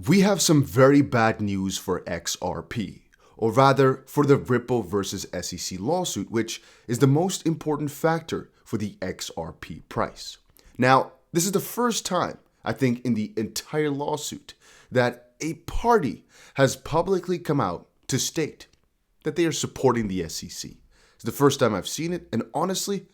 We have some very bad news for XRP, or rather for the Ripple versus SEC lawsuit, which is the most important factor for the XRP price. Now, this is the first time, I think, in the entire lawsuit that a party has publicly come out to state that they are supporting the SEC. It's the first time I've seen it, and honestly,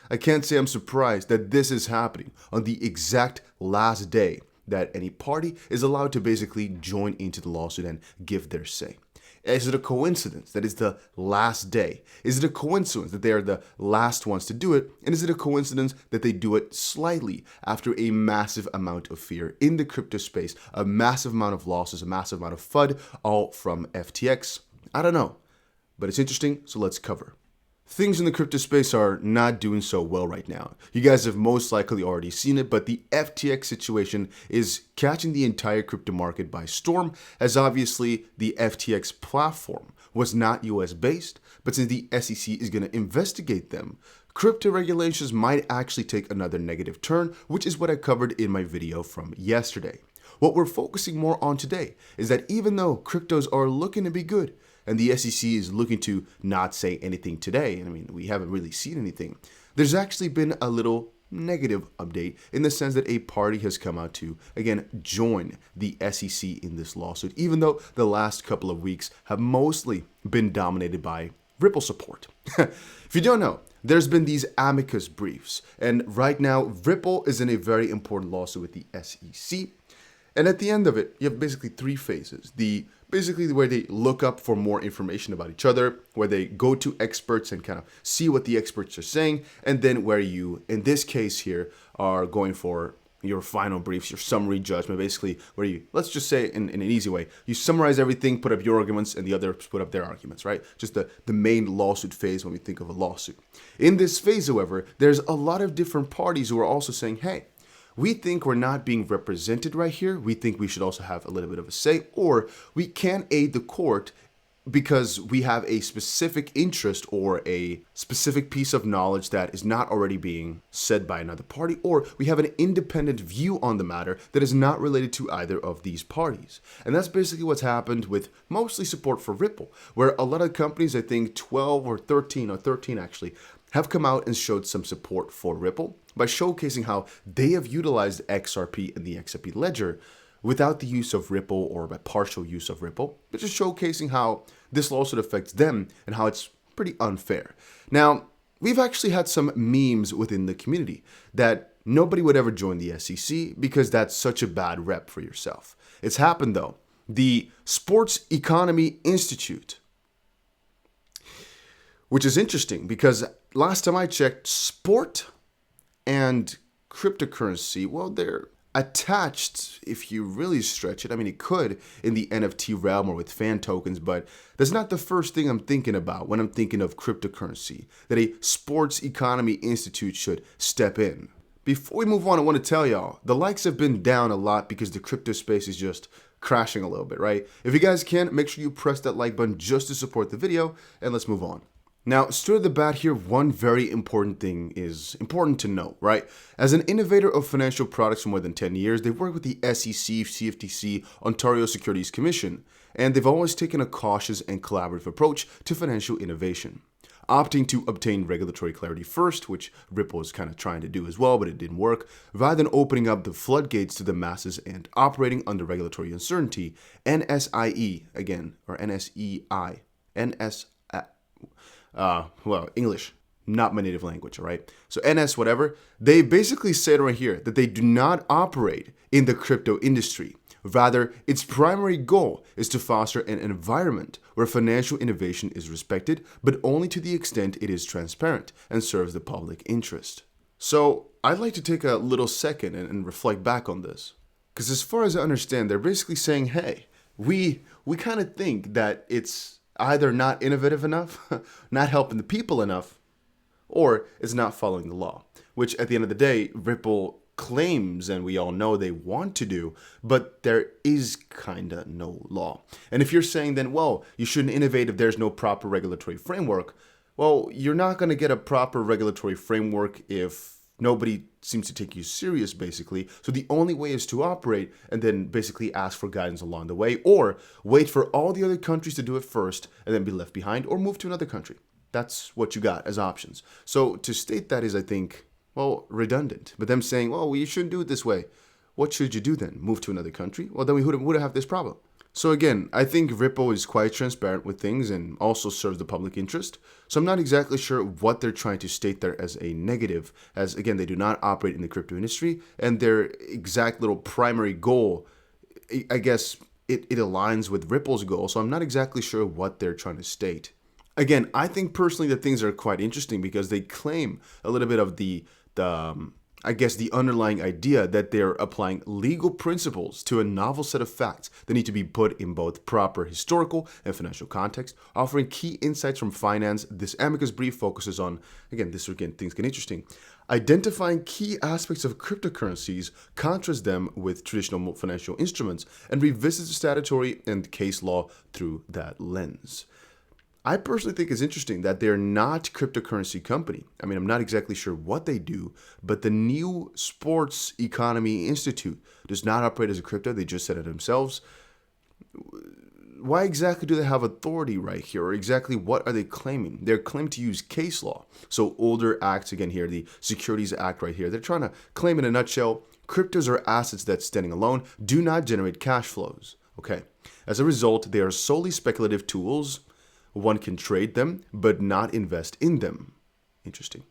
I can't say I'm surprised that this is happening on the exact last day that any party is allowed to basically join into the lawsuit and give their say. Is it a coincidence that it's the last day? Is it a coincidence that they are the last ones to do it? And is it a coincidence that they do it slightly after a massive amount of fear in the crypto space, a massive amount of losses, a massive amount of FUD, all from FTX? I don't know, but it's interesting, so let's cover. Things in the crypto space are not doing so well right now. You guys have most likely already seen it, but the FTX situation is catching the entire crypto market by storm, as obviously the FTX platform was not US based, but since the SEC is going to investigate them, crypto regulations might actually take another negative turn, which is what I covered in my video from yesterday. What we're focusing more on today is that even though cryptos are looking to be good, and the SEC is looking to not say anything today, I mean, we haven't really seen anything, there's actually been a little negative update in the sense that a party has come out to, again, join the SEC in this lawsuit, even though the last couple of weeks have mostly been dominated by Ripple support. If you don't know, there's been these amicus briefs, and right now Ripple is in a very important lawsuit with the SEC. And at the end of it, you have basically three phases. Basically where they look up for more information about each other, where they go to experts and kind of see what the experts are saying, and then where you, in this case here, are going for your final briefs, your summary judgment, basically where you, let's just say in an easy way, you summarize everything, put up your arguments, and the others put up their arguments, right? Just the main lawsuit phase when we think of a lawsuit. In this phase, however, there's a lot of different parties who are also saying, hey, we think we're not being represented right here. We think we should also have a little bit of a say, or we can aid the court because we have a specific interest or a specific piece of knowledge that is not already being said by another party, or we have an independent view on the matter that is not related to either of these parties. And that's basically what's happened with mostly support for Ripple, where a lot of companies, I think 12 or 13 actually, have come out and showed some support for Ripple by showcasing how they have utilized XRP in the XRP ledger without the use of Ripple or by partial use of Ripple, but just showcasing how this lawsuit affects them and how it's pretty unfair. Now, we've actually had some memes within the community that nobody would ever join the SEC because that's such a bad rep for yourself. It's happened though. The Sports Economy Institute, which is interesting because last time I checked, sport and cryptocurrency, well, they're attached if you really stretch it. I mean, it could in the NFT realm or with fan tokens, but that's not the first thing I'm thinking about when I'm thinking of cryptocurrency, that a Sports Economy Institute should step in. Before we move on, I want to tell y'all, the likes have been down a lot because the crypto space is just crashing a little bit, right? If you guys can, make sure you press that like button just to support the video, and let's move on. Now, straight off the bat here, one very important thing is important to know, right? As an innovator of financial products for more than 10 years, they've worked with the SEC, CFTC, Ontario Securities Commission, and they've always taken a cautious and collaborative approach to financial innovation, opting to obtain regulatory clarity first, which Ripple is kind of trying to do as well, but it didn't work, rather than opening up the floodgates to the masses and operating under regulatory uncertainty. NSIE, again, or NSEI, English, not my native language, all right? So NS whatever, they basically said right here that they do not operate in the crypto industry. Rather, its primary goal is to foster an environment where financial innovation is respected, but only to the extent it is transparent and serves the public interest. So I'd like to take a little second and reflect back on this. Because as far as I understand, they're basically saying, hey, we kind of think that it's either not innovative enough, not helping the people enough, or it's not following the law, which at the end of the day, Ripple claims, and we all know they want to do, but there is kinda no law. And if you're saying then, well, you shouldn't innovate if there's no proper regulatory framework, well, you're not gonna get a proper regulatory framework if Nobody seems to take you serious, basically. So the only way is to operate and then basically ask for guidance along the way, or wait for all the other countries to do it first and then be left behind, or move to another country. That's what you got as options. So to state that is, I think, well, redundant. But them saying, well, you shouldn't do it this way. What should you do then? Move to another country? Well, then we wouldn't have this problem. So again, I think Ripple is quite transparent with things and also serves the public interest. So I'm not exactly sure what they're trying to state there as a negative, as again, they do not operate in the crypto industry, and their exact little primary goal, I guess it aligns with Ripple's goal. So I'm not exactly sure what they're trying to state. Again, I think personally that things are quite interesting because they claim a little bit of the underlying idea that they're applying legal principles to a novel set of facts that need to be put in both proper historical and financial context, offering key insights from finance. This amicus brief focuses on, things get interesting, identifying key aspects of cryptocurrencies, contrasts them with traditional financial instruments, and revisits the statutory and case law through that lens. I personally think it's interesting that they're not cryptocurrency company. I mean, I'm not exactly sure what they do, but the New Sports Economy Institute does not operate as a crypto. They just said it themselves. Why exactly do they have authority right here? Or exactly what are they claiming? They're claiming to use case law. So older acts, again here, the Securities Act right here. They're trying to claim in a nutshell, cryptos are assets that standing alone do not generate cash flows. Okay. As a result, they are solely speculative tools. One can trade them, but not invest in them. Interesting.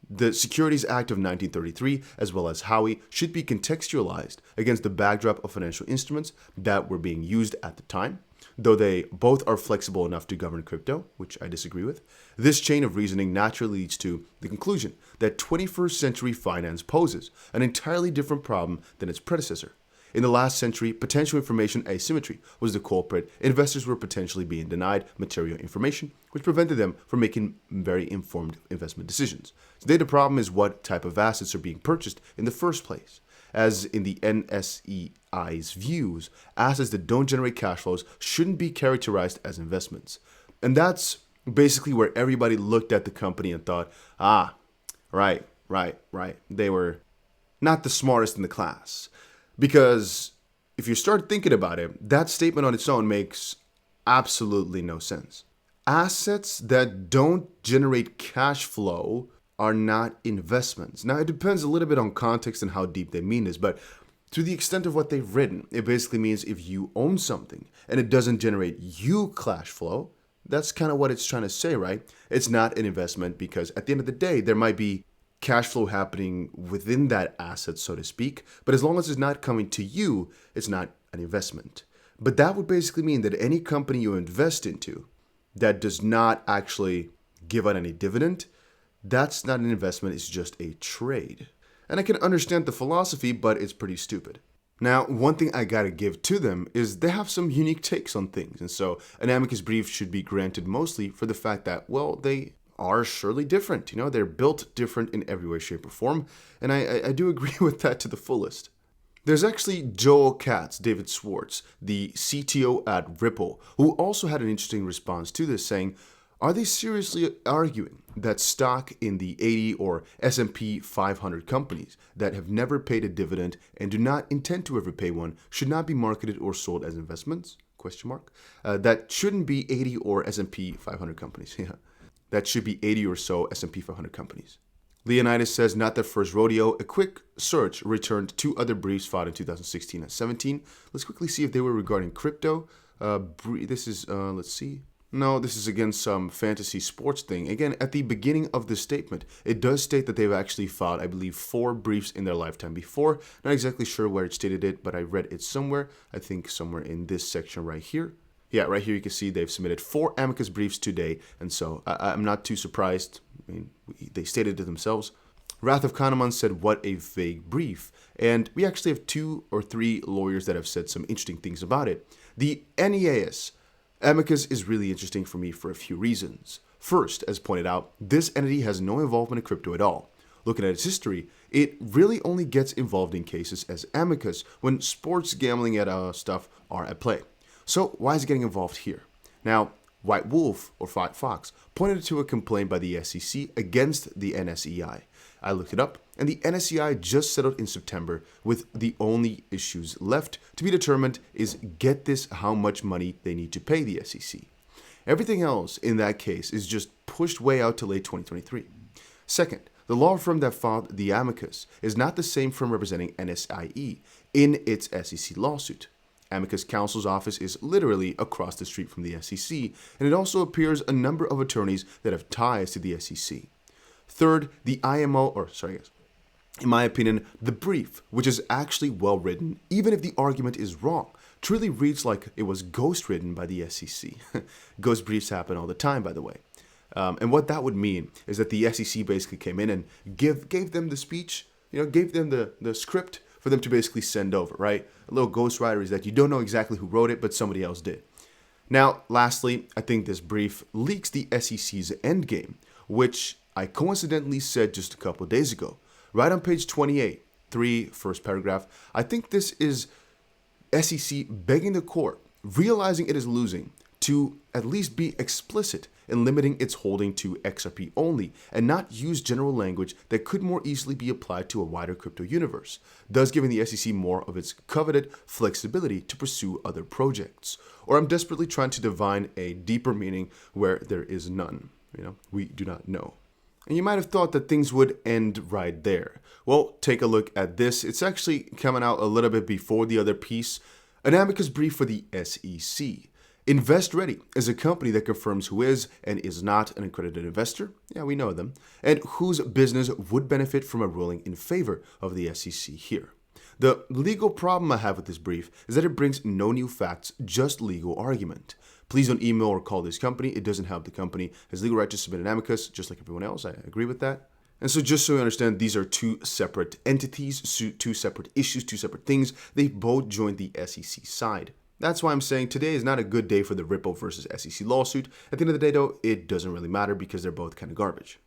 The Securities Act of 1933, as well as Howey, should be contextualized against the backdrop of financial instruments that were being used at the time. Though they both are flexible enough to govern crypto, which I disagree with, this chain of reasoning naturally leads to the conclusion that 21st century finance poses an entirely different problem than its predecessor. In the last century, potential information asymmetry was the culprit. Investors were potentially being denied material information, which prevented them from making very informed investment decisions. Today, the problem is what type of assets are being purchased in the first place. As in the NSEI's views, assets that don't generate cash flows shouldn't be characterized as investments. And that's basically where everybody looked at the company and thought, right. They were not the smartest in the class. Because if you start thinking about it, that statement on its own makes absolutely no sense. Assets that don't generate cash flow are not investments. Now, it depends a little bit on context and how deep they mean this, but to the extent of what they've written, it basically means if you own something and it doesn't generate you cash flow, that's kind of what it's trying to say, right? It's not an investment because at the end of the day, there might be cash flow happening within that asset, so to speak. But as long as it's not coming to you, it's not an investment. But that would basically mean that any company you invest into that does not actually give out any dividend, that's not an investment, it's just a trade. And I can understand the philosophy, but it's pretty stupid. Now, one thing I gotta give to them is they have some unique takes on things. And so an amicus brief should be granted mostly for the fact that, well, they are surely different. They're built different in every way, shape, or form. And I do agree with that to the fullest. There's actually Joel Katz, David Schwartz, the CTO at Ripple, who also had an interesting response to this, saying, are they seriously arguing that stock in the 80 or S&P 500 companies that have never paid a dividend and do not intend to ever pay one should not be marketed or sold as investments? That shouldn't be 80 or S&P 500 companies. Yeah. That should be 80 or so S&P 500 companies. Leonidas says, not their first rodeo. A quick search returned 2 other briefs filed in 2016 and 17. Let's quickly see if they were regarding crypto. This is, let's see. No, this is again some fantasy sports thing. Again, at the beginning of the statement, it does state that they've actually filed, I believe, 4 briefs in their lifetime before. Not exactly sure where it stated it, but I read it somewhere. I think somewhere in this section right here. Yeah, right here you can see they've submitted 4 amicus briefs today, and so I'm not too surprised. I mean, they stated it themselves. Wrath of Kahneman said, what a vague brief. And we actually have 2 or 3 lawyers that have said some interesting things about it. The NEAS amicus is really interesting for me for a few reasons. First, as pointed out, this entity has no involvement in crypto at all. Looking at its history, it really only gets involved in cases as amicus when sports gambling and stuff are at play. So why is it getting involved here? Now, White Wolf, or Fox, pointed to a complaint by the SEC against the NSEI. I looked it up. and the NSCI just settled in September with the only issues left to be determined is, get this, how much money they need to pay the SEC. Everything else in that case is just pushed way out to late 2023. Second, the law firm that filed the amicus is not the same firm representing NSIE in its SEC lawsuit. Amicus counsel's office is literally across the street from the SEC, and it also appears a number of attorneys that have ties to the SEC. Third, the in my opinion, the brief, which is actually well written, even if the argument is wrong, truly reads like it was ghost written by the SEC. Ghost briefs happen all the time, by the way. And what that would mean is that the SEC basically came in and gave them the speech, gave them the script for them to basically send over, right? A little ghostwriter is that you don't know exactly who wrote it, but somebody else did. Now, lastly, I think this brief leaks the SEC's endgame, which I coincidentally said just a couple of days ago. Right on page 28, first paragraph, I think this is SEC begging the court, realizing it is losing, to at least be explicit in limiting its holding to XRP only and not use general language that could more easily be applied to a wider crypto universe, thus giving the SEC more of its coveted flexibility to pursue other projects. Or I'm desperately trying to divine a deeper meaning where there is none. We do not know. And you might have thought that things would end right there. Well, take a look at this. It's actually coming out a little bit before the other piece. An amicus brief for the SEC. InvestReady is a company that confirms who is and is not an accredited investor. Yeah, we know them. And whose business would benefit from a ruling in favor of the SEC here. The legal problem I have with this brief is that it brings no new facts, just legal argument. Please don't email or call this company. It doesn't help the company. It has legal right to submit an amicus, just like everyone else. I agree with that. And so just so you understand, these are two separate entities, two separate issues, two separate things. They both joined the SEC side. That's why I'm saying today is not a good day for the Ripple versus SEC lawsuit. At the end of the day, though, it doesn't really matter because they're both kind of garbage.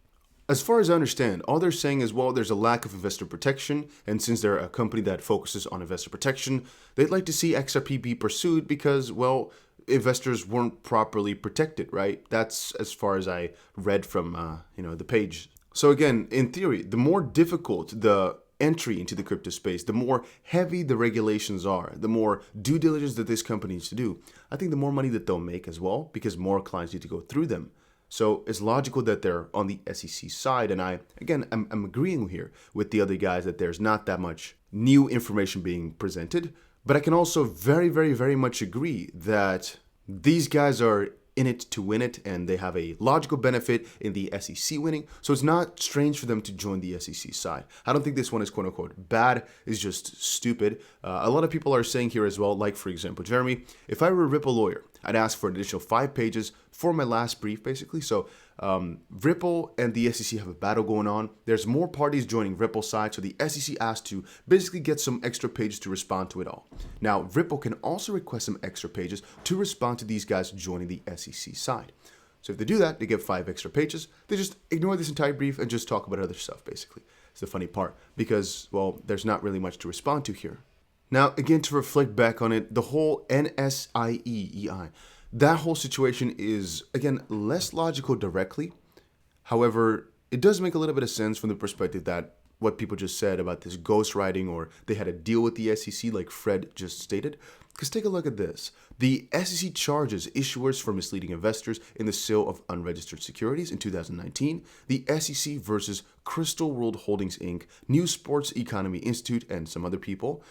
As far as I understand, all they're saying is, well, there's a lack of investor protection, and since they're a company that focuses on investor protection, they'd like to see XRP be pursued because, well, investors weren't properly protected, right? That's as far as I read from, the page. So again, in theory, the more difficult the entry into the crypto space, the more heavy the regulations are, the more due diligence that this company needs to do, I think the more money that they'll make as well, because more clients need to go through them. So it's logical that they're on the SEC side. And I'm agreeing here with the other guys that there's not that much new information being presented. But I can also very, very, very much agree that these guys are in it to win it, and they have a logical benefit in the SEC winning. So it's not strange for them to join the SEC side. I don't think this one is quote unquote bad. It's just stupid. A lot of people are saying here as well, like for example, Jeremy, if I were a Ripple lawyer, I'd ask for an additional 5 pages for my last brief, basically. So Ripple and the SEC have a battle going on. There's more parties joining Ripple's side, so the SEC asked to basically get some extra pages to respond to it all. Now, Ripple can also request some extra pages to respond to these guys joining the SEC side. So if they do that, they get 5 extra pages. They just ignore this entire brief and just talk about other stuff, basically. It's the funny part because, well, there's not really much to respond to here. Now, again, to reflect back on it, the whole NSIE, that whole situation is, again, less logical directly. However, it does make a little bit of sense from the perspective that what people just said about this ghostwriting, or they had a deal with the SEC like Fred just stated. Because take a look at this. The SEC charges issuers for misleading investors in the sale of unregistered securities in 2019. The SEC versus Crystal World Holdings Inc., New Sports Economy Institute, and some other people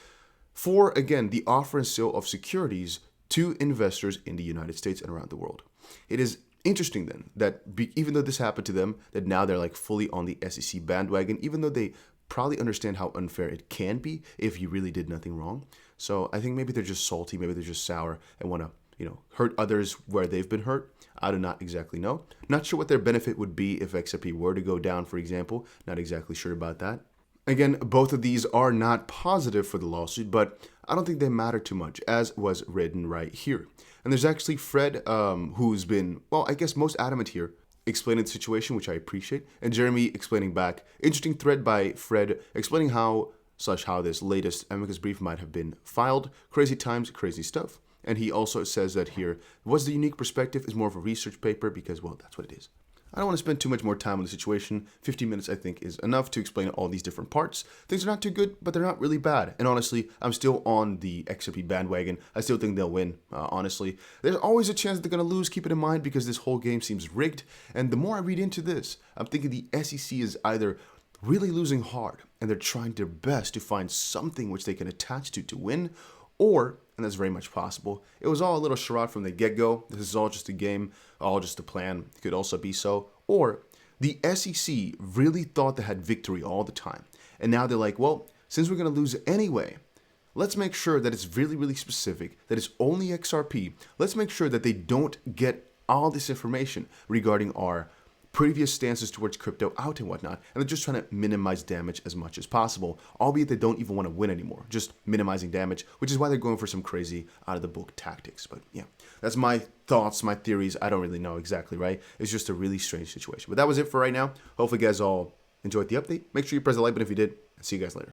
for, again, the offer and sale of securities to investors in the United States and around the world. It is interesting then that even though this happened to them, that now they're like fully on the SEC bandwagon, even though they probably understand how unfair it can be if you really did nothing wrong. So I think maybe they're just salty, maybe they're just sour and want to, hurt others where they've been hurt. I do not exactly know. Not sure what their benefit would be if XRP were to go down, for example. Not exactly sure about that. Again, both of these are not positive for the lawsuit, but I don't think they matter too much, as was written right here. And there's actually Fred, who's been, well, I guess most adamant here, explaining the situation, which I appreciate, and Jeremy explaining back. Interesting thread by Fred explaining how this latest amicus brief might have been filed. Crazy times, crazy stuff. And he also says that here, what's the unique perspective is more of a research paper because, well, that's what it is. I don't want to spend too much more time on the situation. 15 minutes, I think, is enough to explain all these different parts. Things are not too good, but they're not really bad. And honestly, I'm still on the XRP bandwagon. I still think they'll win, honestly. There's always a chance they're going to lose, keep it in mind, because this whole game seems rigged. And the more I read into this, I'm thinking the SEC is either really losing hard, and they're trying their best to find something which they can attach to win, or, and that's very much possible, it was all a little charade from the get-go. This is all just a game, all just a plan. It could also be so. Or the SEC really thought they had victory all the time, and now they're like, well, since we're going to lose anyway, let's make sure that it's really, really specific, that it's only XRP. Let's make sure that they don't get all this information regarding our previous stances towards crypto out and whatnot, and they're just trying to minimize damage as much as possible, albeit they don't even want to win anymore, just minimizing damage, which is why they're going for some crazy out-of-the-book tactics. But yeah, that's my thoughts, my theories. I don't really know exactly, right? It's just a really strange situation. But that was it for right now. Hopefully you guys all enjoyed the update. Make sure you press the like button if you did, and see you guys later.